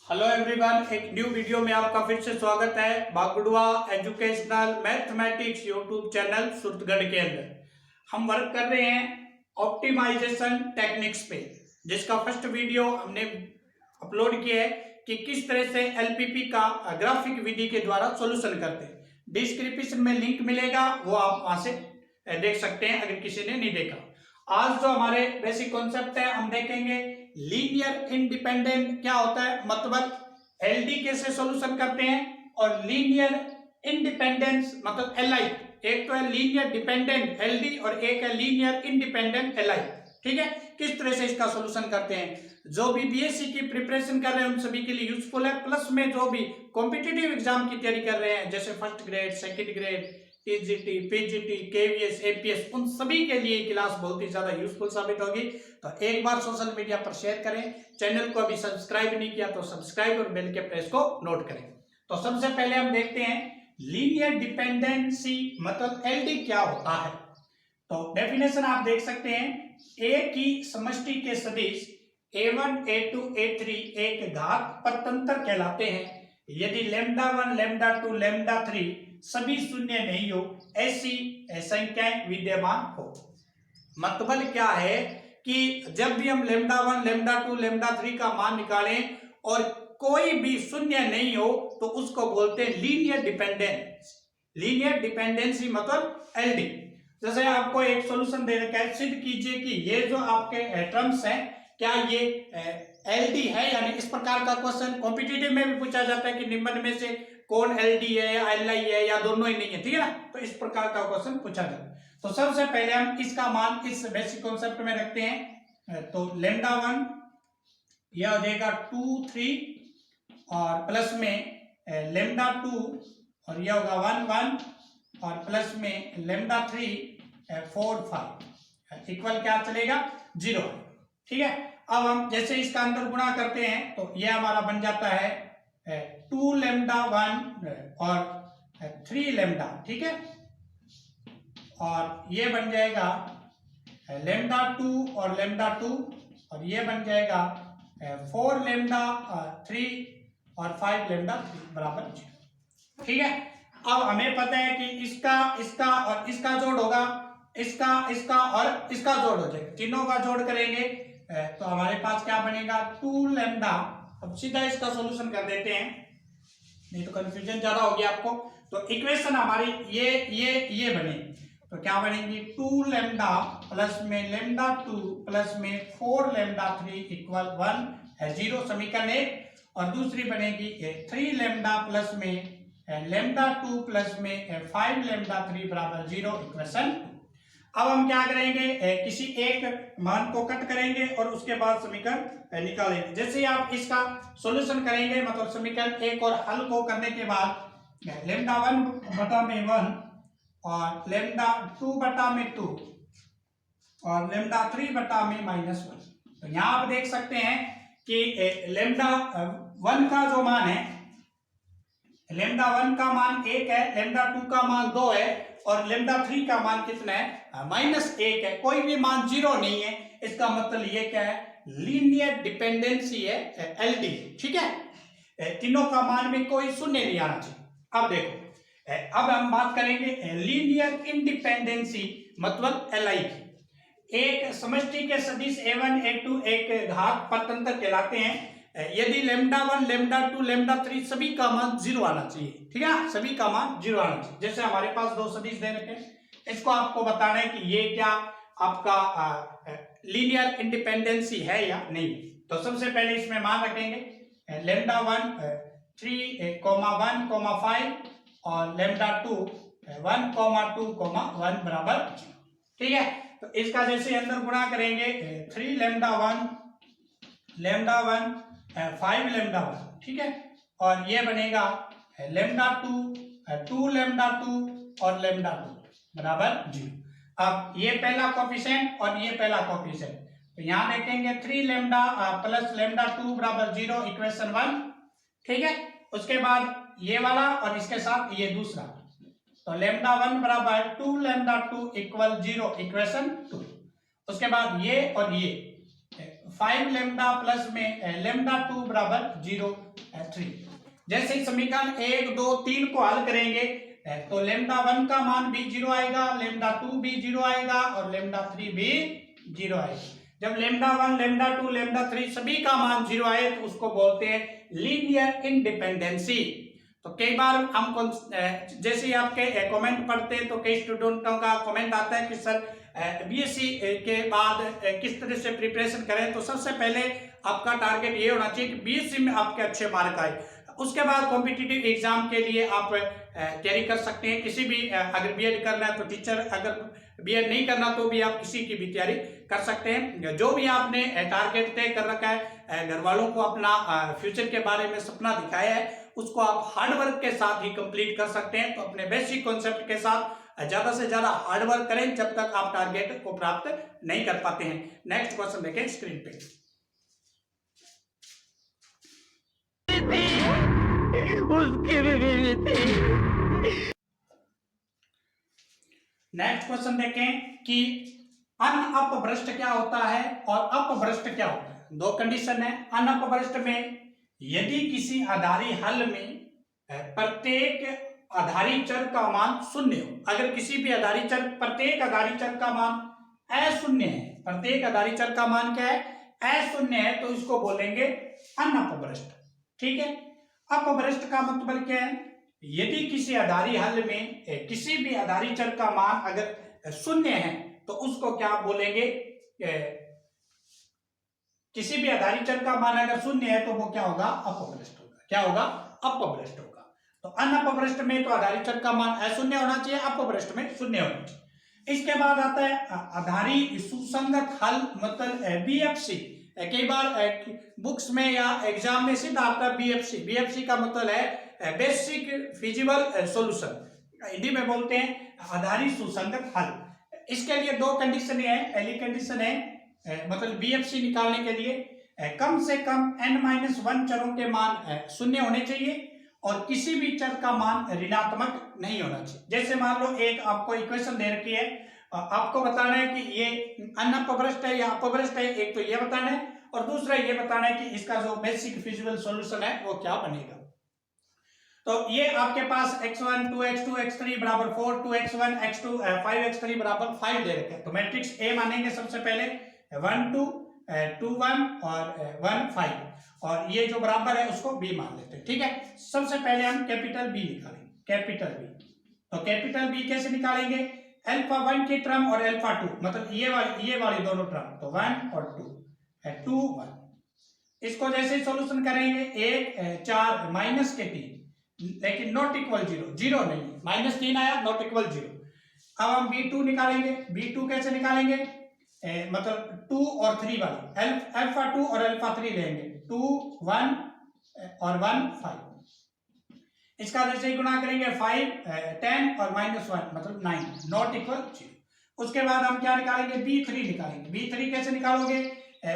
Hello everyone, एक new video में आपका फिर से स्वागत है Bagudwa educational mathematics YouTube channel Suratgarh के अंदर। हम वर्क कर रहे हैं ऑप्टिमाइजेशन टेक्निक्स पे, जिसका फर्स्ट वीडियो हमने अपलोड किया है कि किस तरह से एलपीपी का ग्राफिक विधि के द्वारा सॉल्यूशन करते हैं। डिस्क्रिप्शन में लिंक मिलेगा, वो आप वहां से देख सकते हैं अगर किसी ने नहीं देखा। आज जो हमारे बेसिक कॉन्सेप्ट है हम देखेंगे लीनियर इंडिपेंडेंट क्या होता है, मतलब एलडी कैसे सॉल्यूशन करते हैं, और लीनियर इंडिपेंडेंस मतलब एलआई। एक तो है लीनियर डिपेंडेंट एलडी और एक है लीनियर इंडिपेंडेंट एलआई। ठीक है, किस तरह से इसका सॉल्यूशन करते हैं। जो भी बीएससी की प्रिपरेशन कर रहे हैं उन सभी के लिए यूजफुल है, प्लस में जो भी कॉम्पिटिटिव एग्जाम की तैयारी कर रहे हैं जैसे first grade, second grade, TGT, PGT, KVS, APS, उन सभी के लिए क्लास बहुत ही ज्यादा यूजफुल साबित होगी। तो एक बार सोशल मीडिया पर शेयर करें, चैनल को अभी सब्सक्राइब नहीं किया तो सब्सक्राइब और बेल के प्रेस को नोट करें। तो सबसे पहले हम देखते हैं लीनियर डिपेंडेंसी मतलब एलडी क्या होता है। तो डेफिनेशन आप देख सकते हैं, ए की समष्टि के सदिश a1 a2 a3 एक घात परतंत्र कहलाते हैं यदि लैम्डा 1 लैम्डा 2 लैम्डा 3 सभी शून्य नहीं हो, ऐसी संख्याएं विद्यमान हो। मतलब क्या है कि जब भी हम लैम्डा 1 लैम्डा 2 लैम्डा 3 का मान निकालें और कोई भी शून्य नहीं हो तो उसको बोलते हैं लीनियर डिपेंडेंस। लीनियर डिपेंडेंसी मतलब एलडी। जैसे आपको एक सॉल्यूशन दे रखा है, सिद्ध कीजिए कि ये जो आपके टर्म्स हैं क्या ये एलडी है, यानी इस प्रकार का क्वेश्चन कॉम्पिटिटिव में भी पूछा जाता है कि निम्न में से कौन एलडी है या एलआई है या दोनों ही नहीं है। ठीक है ना, तो इस प्रकार का क्वेश्चन पूछा जाता है। तो सबसे पहले हम इसका मान इस बेसिक कॉन्सेप्ट में रखते हैं। तो लैम्डा 1 यह हो जाएगा 2 3 और प्लस में लैम्डा 2 और यह होगा 1 1 और प्लस में लैम्डा 3 4 5 इक्वल क्या चलेगा 0। ठीक है, अब हम जैसे इसका अंदर गुणा करते हैं तो यह हमारा बन जाता है 2 लैम्डा 1 और 3 लैम्डा। ठीक है, और ये बन जाएगा लैम्डा 2 और लैम्डा 2 और ये बन जाएगा 4 लैम्डा 3 और 5 लैम्डा 3 बराबर 0। ठीक है, अब हमें पता है कि इसका इसका और इसका जोड़ होगा, इसका इसका और इसका जोड़ हो जाएगा, तीनों का जोड़ करेंगे तो हमारे पास क्या बनेगा 2 लैम्डा। अब सीधा इसका सॉल्यूशन कर देते हैं, नहीं तो कंफ्यूजन ज्यादा हो गया आपको। तो इक्वेशन हमारी ये बने तो क्या बनेगी 2 लैम्डा प्लस में लैम्डा 2 प्लस में 4 लैम्डा 3 इक्वल 1 है 0, समीकरण 1। और दूसरी बनेगी 3 लैम्डा प्लस में लैम्डा 2 प्लस में 5 लैम्डा 3 बराबर 0, इक्वेशन। अब हम क्या करेंगे, किसी एक मान को कट करेंगे और उसके बाद समीकरण निकालेंगे। जैसे ही आप इसका सॉल्यूशन करेंगे मतलब समीकरण 1 और हल को करने के बाद लैम्डा 1 बटा में 1 और लैम्डा 2 बटा में 2 और लैम्डा 3 बटा में -1। तो यहाँ आप देख सकते हैं कि लैम्डा 1 का जो मान है, लैम्डा 1 का मान 1 है, लैम्डा 2 का मान 2 है और लैम्डा 3 का मान कितना है -1 है। कोई भी मान 0 नहीं है, इसका मतलब ये क्या है लीनियर डिपेंडेंसी है, एलडी। ठीक है, तीनों का मान में कोई शून्य नहीं आना चाहिए। अब देखो, अब हम बात करेंगे लीनियर इंडिपेंडेंसी मतलब एलआई की। एक समष्टि के सदिश a1 a2 एक घात परतंत्र कहलाते हैं यदि लैम्डा 1 लैम्डा 2 लैम्डा 3 सभी का मान 0 आना चाहिए। ठीक है, सभी का मान 0 आना चाहिए। जैसे हमारे पास दो सदिश दे रखे हैं, इसको आपको बताना है कि ये क्या आपका लीनियर इंडिपेंडेंसी है या नहीं। तो सबसे पहले इसमें मान रखेंगे लैम्डा 1 3 1 5 और लैम्डा 2 1 2 1 बराबर 0। ठीक है, तो इसका जैसे अंदर गुणा करेंगे 3 लैम्डा 1 लैम्डा 1 5 लैम्डा 1। ठीक है, और ये बनेगा लैम्डा 2 लैम्डा 2 और लैम्डा 2 बराबर 0। अब ये पहला कोफिशिएंट और ये पहला कोफिशिएंट, तो यहाँ देखेंगे 3 लैम्डा प्लस लैम्डा 2 बराबर 0, इक्वेशन 1। ठीक है, उसके बाद ये वाला और इसके साथ ये दूसरा, तो लैम्डा 1 बराबर 2 लैम्डा 2 इक्वल 0, इक्वेशन 2। उसके बाद ये और ये 5 लेमडा प्लस में लेमडा 2 बराबर 0 3। जैसे ही समीकरण 1 2 3 को हल करेंगे तो लेमडा 1 का मान भी 0 आएगा, लेमडा 2 भी 0 आएगा और लेमडा 3 भी 0 आएगा। जब लेमडा 1 लेमडा 2 लेमडा 3 सभी का मान 0 आए तो उसको बोलते हैं लीनियर इंडिपेंडेंसी। तो कई बार हम जैसे आपके कमेंट पढ़ते हैं तो कई स्टूडेंटों का कमेंट आता है कि सर बीएससी के बाद किस तरह से प्रिपरेशन करें। तो सबसे पहले आपका टारगेट ये होना चाहिए कि बीएससी में आपके अच्छे मार्क आए, उसके बाद कॉम्पिटिटिव एग्जाम के लिए आप तैयारी कर सकते हैं। किसी भी अगर बीएड करना है तो टीचर, अगर बीएड नहीं करना तो भी आप किसी की भी तैयारी कर सकते हैं। जो भी आपने टारगेट तय कर रखा है, घर वालों को अपना फ्यूचर के बारे में सपना दिखाया है, उसको आप हार्डवर्क के साथ ही कंप्लीट कर सकते हैं। तो अपने बेसिक कॉन्सेप्ट के साथ ज्यादा से ज्यादा हार्डवर्क करें जब तक आप टारगेट को प्राप्त नहीं कर पाते हैं। नेक्स्ट क्वेश्चन देखें स्क्रीन पे। नेक्स्ट क्वेश्चन देखें कि अनअपभ्रष्ट क्या होता है और अपभ्रष्ट क्या होता है। दो कंडीशन है। अनअपभ्रष्ट में यदि किसी आधारी हल में प्रत्येक आधारी चर का मान शून्य हो, अगर किसी भी आधारी चर प्रत्येक आधारी चर का मान अशून्य है, प्रत्येक आधारी चर का मान क्या है, अशून्य है, तो इसको बोलेंगे अनअपभ्रष्ट। ठीक है। अपभ्रष्ट का मतलब क्या है, यदि किसी आधारी हल में किसी भी आधारी चर का मान अगर शून्य है तो उसको क्या बोलेंगे, किसी भी आधारी चर का मान अगर शून्य है तो वो क्या होगा, अपभ्रष्ट होगा। क्या होगा, अपभ्रष्ट होगा। तो अनअपभ्रष्ट में तो आधारी चर का मान अशून्य होना चाहिए, अपभ्रष्ट में शून्य होना चाहिए। इसके बाद आता है आधारी सुसंगत हल, मतलब बीएफसी। कई बार बुक्स में या एग्जाम में सीधा आता है बीएफसी। बीएफसी का मतलब है बेसिक फिजिबल सॉल्यूशन, हिंदी में बोलते हैं आधारी सुसंगत हल। इसके लिए दो कंडीशन है। पहली कंडीशन है मतलब बीएफसी निकालने के लिए कम से कम n-1 चरों के मान शून्य होने चाहिए और किसी भी चर का मान ऋणात्मक नहीं होना चाहिए। जैसे मान लो एक आपको इक्वेशन दे रखी है, आपको बताना है कि ये अनअपभ्रष्ट है या अपभ्रष्ट है। एक तो ये बताना है और दूसरा ये बताना है कि इसका जो बेसिक फिजिबल सॉल्यूशन है वो क्या बनेगा। तो ये आपके पास x1 2x2 x3 बराबर 4, 2x1 x2 5x3 बराबर 5 दे रखे हैं। तो मैट्रिक्स ए मानेंगे सबसे पहले 1 2 2 1 और 1 5, और ये जो बराबर है उसको बी मान लेते हैं। ठीक है। सबसे पहले हम कैपिटल बी निकालेंगे, कैपिटल बी। तो कैपिटल बी कैसे निकालेंगे, अल्फा 1 की टर्म और अल्फा 2, मतलब ये वाली दोनों टर्म, तो 1 और 2 1। इसको जैसे सॉल्यूशन करेंगे 1 4 माइनस के 3, लेकिन नॉट इक्वल 0, 0 नहीं, -3 आया, नॉट इक्वल 0। अब हम b2 निकालेंगे। b2 कैसे निकालेंगे, मतलब 2 और 3 वाली, अल्फा 2 और अल्फा 3 लेंगे, 2 1 और 1 5। इसका जैसे ही गुणा करेंगे 5 10 और -1 मतलब 9, नॉट इक्वल 0। उसके बाद हम क्या निकालेंगे, b3 निकालेंगे। b3 कैसे निकालोगे,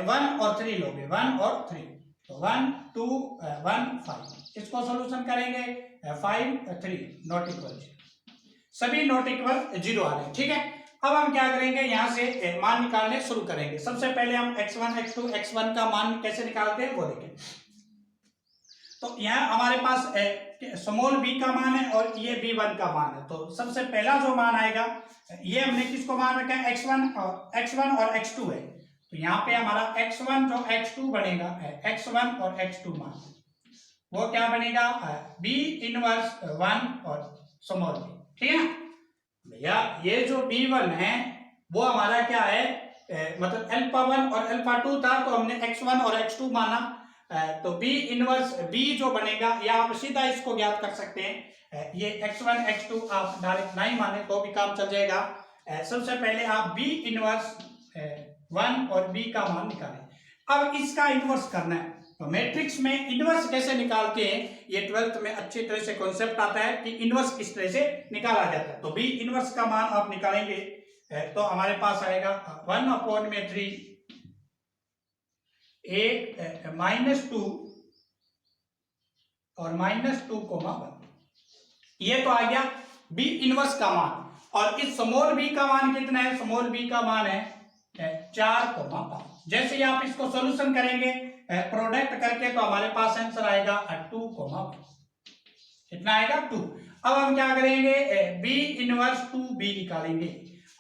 1 और 3 लोगे, 1 और 3, तो 1 2 1 5। इसको सॉल्यूशन करेंगे 5 3 नॉट इक्वल 0, सभी नॉट इक्वल 0 आ रहे हैं। ठीक है। अब हम क्या करेंगे, यहां से मान निकालने शुरू करेंगे। सबसे पहले हम x1 x2 x1 का मान कैसे निकालते हैं वो देखें। तो यहाँ हमारे पास स्मॉल b का मान है और ये b1 का मान है। तो सबसे पहला जो मान आएगा, ये हमने किसको मान रखा है, x1 और x2 है। तो यहाँ पे हमारा x1 जो x2 बनेगा, x1 और x2 मान वो क्या बनेगा, b इनवर्स 1 और स्मॉल b। ठीक है भैया। ये जो b1 है वो हमारा क्या है, मतलब अल्फा 1 और अल्फा 2 था, तो हमने x1 और x2 माना, तो b इनवर्स b जो बनेगा, या आप सीधा इसको ज्ञात कर सकते हैं। ये x1 x2 आप डायरेक्ट नहीं माने तो भी काम चल जाएगा। सबसे पहले आप b इनवर्स 1 और b का मान निकालें। अब इसका इनवर्स करना है। तो मैट्रिक्स में इनवर्स कैसे निकालते हैं, ये 12th में अच्छी तरह से कॉन्सेप्ट आता है कि इनवर्स किस तरह से निकाला जाता है। तो b इनवर्स का मान आप निकालेंगे तो हमारे पास आएगा 1/3 -2 और -2,1। ये तो आ गया b इनवर्स का मान। और इस स्मॉल b का मान कितना है, स्मॉल b का मान है 4,5। जैसे ही आप इसको सोल्यूशन करेंगे प्रोडक्ट करके तो हमारे पास आंसर आएगा 2, कितना आएगा 2। अब हम क्या करेंगे, बी इनवर्स 2b निकालेंगे।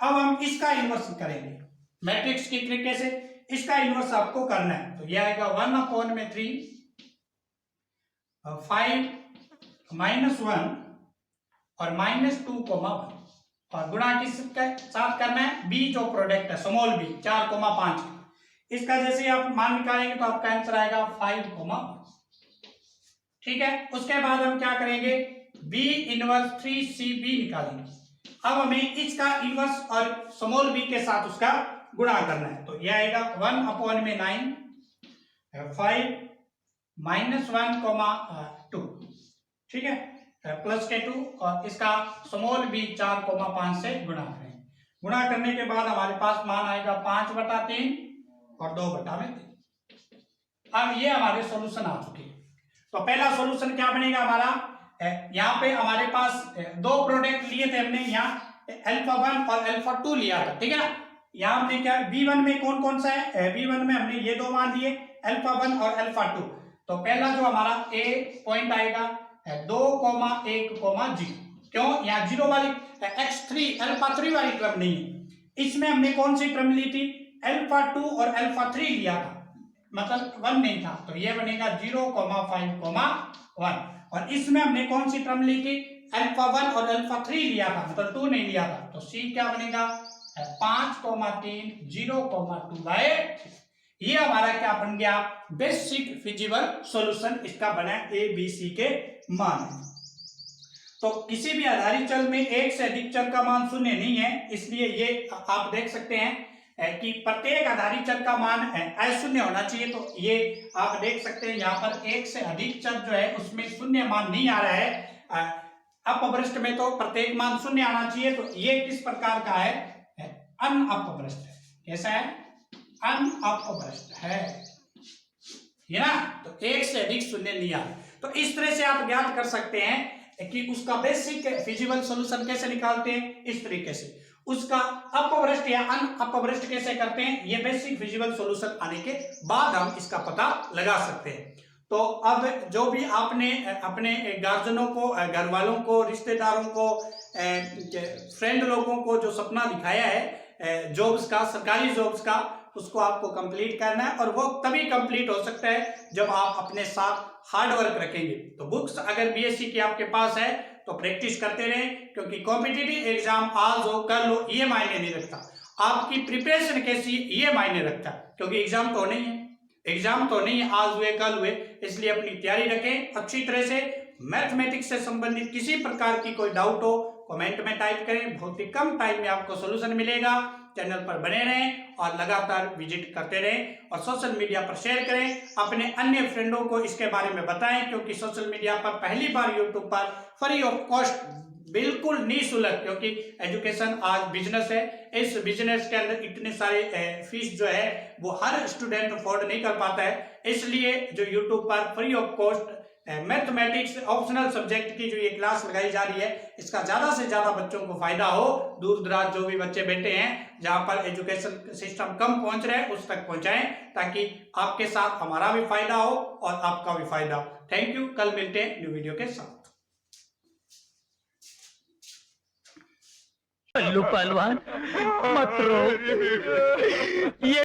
अब हम इसका इनवर्स करेंगे मैट्रिक्स के तरीके से, इसका इनवर्स आपको करना है। तो ये आएगा 1/3 5 -1 और -2, और गुणा किसके साथ करना है, बी जो प्रोडक्ट है स्मॉल बी 4,5, इसका जैसे आप मान निकालेंगे तो आपका आंसर आएगा 5, ठीक है। उसके बाद हम क्या करेंगे, बी इनवर्स 3cb निकालेंगे। अब हमें इसका इनवर्स और स्मॉल बी के साथ उसका गुणा करना है। तो यह आएगा 1/9 5 -1, 2, ठीक है, प्लस के 2, और इसका स्मॉल बी 4,5 से गुणा करें। गुणा करने के बाद हमारे पास मान आएगा 5/3 और 2/3। अब ये हमारे सॉल्यूशन आ चुके हैं। तो पहला सॉल्यूशन क्या बनेगा हमारा, यहाँ पे हमारे पास दो प्रोडक्ट लिए थे हमने, यहाँ α1 और α2 लिया था, ठीक है ना। यहाँ हमने क्या, B1 में कौन कौन सा है, B1 में हमने ये दो मान लिए α1 और α2। तो पहला जो हमारा A पॉइंट आएगा 2,1,0। क्यों, यहाँ 0 वाली x3 α3 वाली टर्म नहीं है। इसमें हमने कौन सी टर्म ली थी, α2 और α3 लिया था, मतलब 1 नहीं था। तो ये बनेगा 0,5,1। और इसमें हमने कौन सी टर्म ली थी, α1 और α3 लिया था, मतलब 2 नहीं लिया था। तो C क्या बनेगा 5,3 0,2/3। ये हमारा क्या बन गया, बेसिक फिजिबल सॉल्यूशन इसका बना A B C के मान। तो किसी भी आधारित चल में एक से अधिक चर का मान शून्य नहीं है, इसलिए ये आप देख सकते हैं कि प्रत्येक आधारित चर का मान अशून्य होना चाहिए। तो ये आप देख सकते हैं यहाँ पर एक से अधिक चर जो है उसमें शून्य मान नहीं आ रहा है। अपभ्रष्ट में तो प्रत्येक मान शून्य आना चाहिए। तो ये किस प्रकार का है, अनअपभ्रष्ट है। कैसा है, अनअपभ्रष्ट है, ये ना। तो एक से अधिक शून्य नहीं आ रहा। तो इस तरह से आप ज्ञात कर सकते हैं कि उसका बेसिक फिजिबल सॉल्यूशन कैसे निकालते हैं, इस तरीके से। उसका अपभ्रष्ट या अनअपभ्रष्ट कैसे करते हैं, ये बेसिक फिजिबल सॉल्यूशन आने के बाद हम इसका पता लगा सकते हैं। तो अब जो भी आपने अपने गार्जियनों को, घर वालों को, रिश्तेदारों को, फ्रेंड लोगों को जो सपना दिखाया है जॉब्स का, सरकारी जॉब्स का, उसको आपको कंप्लीट करना है। और वो तभी कंप्लीट हो सकता है जब आप अपने साथ हार्ड वर्क रखेंगे। तो बुक्स अगर बीएससी की आपके पास है तो प्रैक्टिस करते रहें, क्योंकि कॉम्पिटिटिव एग्जाम आज हो कल हो ये मायने नहीं रखता, आपकी प्रिपरेशन कैसी ये मायने रखता है। क्योंकि एग्जाम तो नहीं है, एग्जाम तो नहीं है आज हुए कल हुए, इसलिए अपनी तैयारी रखें अच्छी तरह से। मैथमेटिक्स से संबंधित किसी प्रकार की कोई डाउट हो कमेंट में टाइप करें, बहुत ही कम टाइम में आपको सॉल्यूशन मिलेगा। चैनल पर बने रहें और लगातार विजिट करते रहें और सोशल मीडिया पर शेयर करें, अपने अन्य फ्रेंडों को इसके बारे में बताएं। क्योंकि सोशल मीडिया पर पहली बार यूट्यूब पर फ्री ऑफ कॉस्ट, बिल्कुल निःशुल्क, क्योंकि एजुकेशन आज बिजनेस है, इस बिजनेस के अंदर इतने सारे फीस जो है वो हर स्टूडेंट अफोर्ड नहीं कर पाता है। इसलिए जो यूट्यूब पर free of cost mathematics optional subject की जो ये क्लास लगाई जा रही है, इसका ज्यादा से ज्यादा बच्चों को फायदा हो। दूर दराज जो भी बच्चे बैठे हैं जहां पर एजुकेशन सिस्टम कम पहुंच रहे हैं उस तक पहुंचाएं, ताकि आपके साथ हमारा भी फायदा हो और आपका भी फायदा हो। थैंक यू, कल मिलते हैं न्यू वीडियो के साथ। पहलवान मत रो, ये